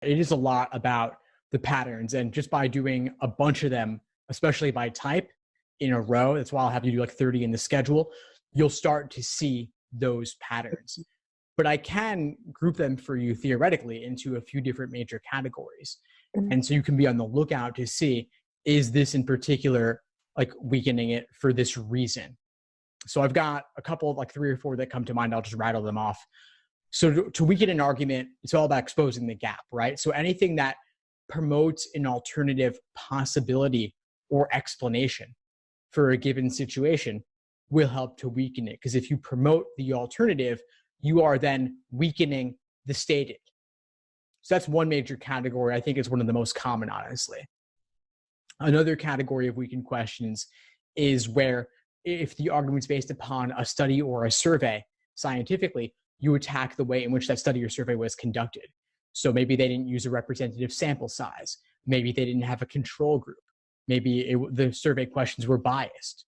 It is a lot about the patterns, and just by doing a bunch of them, especially by type in a row, that's why I'll have you do like 30 in the schedule, you'll start to see those patterns. But I can group them for you theoretically into a few different major categories. And so you can be on the lookout to see, is this in particular like weakening it for this reason? So I've got a couple of like 3 or 4 that come to mind. I'll just rattle them off. So to weaken an argument, it's all about exposing the gap, right? So anything that promotes an alternative possibility or explanation for a given situation will help to weaken it. Because if you promote the alternative, you are then weakening the stated. So that's one major category. I think it's one of the most common, honestly. Another category of weakened questions is where if the argument's based upon a study or a survey scientifically, you attack the way in which that study or survey was conducted. So maybe they didn't use a representative sample size. Maybe they didn't have a control group. Maybe the survey questions were biased.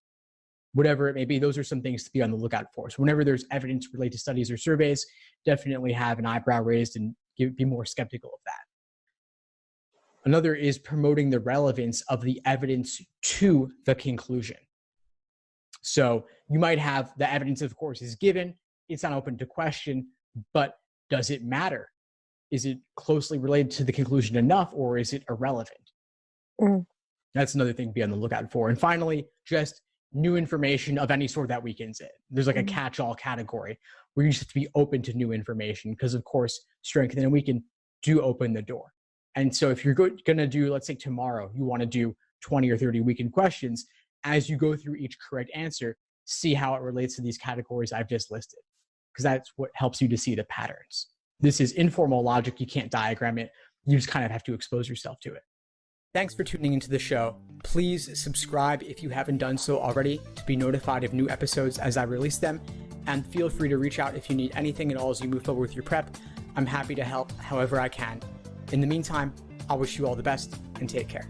Whatever it may be, those are some things to be on the lookout for. So whenever there's evidence related to studies or surveys, definitely have an eyebrow raised and be more skeptical of that. Another is promoting the relevance of the evidence to the conclusion. So you might have the evidence, of course, is given. It's not open to question, but does it matter? Is it closely related to the conclusion enough, or is it irrelevant? That's another thing to be on the lookout for. And finally, just new information of any sort that weakens it. There's like a catch-all category where you just have to be open to new information because, of course, strengthen and weaken do open the door. And so if you're going to do, let's say tomorrow, you want to do 20 or 30 weakened questions, as you go through each correct answer, see how it relates to these categories I've just listed, because that's what helps you to see the patterns. This is informal logic. You can't diagram it. You just kind of have to expose yourself to it. Thanks for tuning into the show. Please subscribe if you haven't done so already to be notified of new episodes as I release them. And feel free to reach out if you need anything at all as you move forward with your prep. I'm happy to help however I can. In the meantime, I'll wish you all the best and take care.